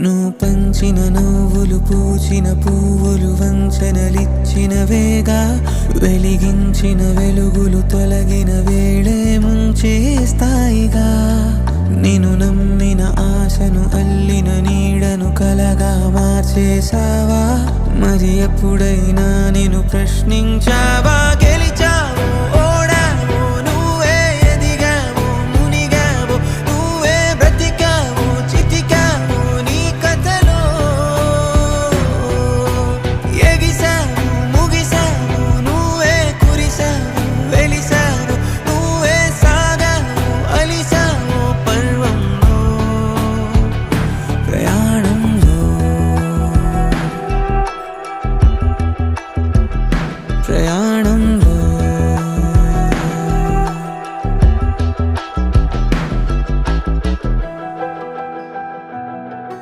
నువ్వు పంచిన నవ్వులు పూచిన పువ్వులు వంచనలిచ్చిన వేగా వెలిగించిన వెలుగులు తొలగిన వేళే ముంచేస్తాయిగా నిన్ను నమ్మిన ఆశను అల్లిన నీడను కలగా మార్చేసావా మరి ఎప్పుడైనా నేను ప్రశ్నించావా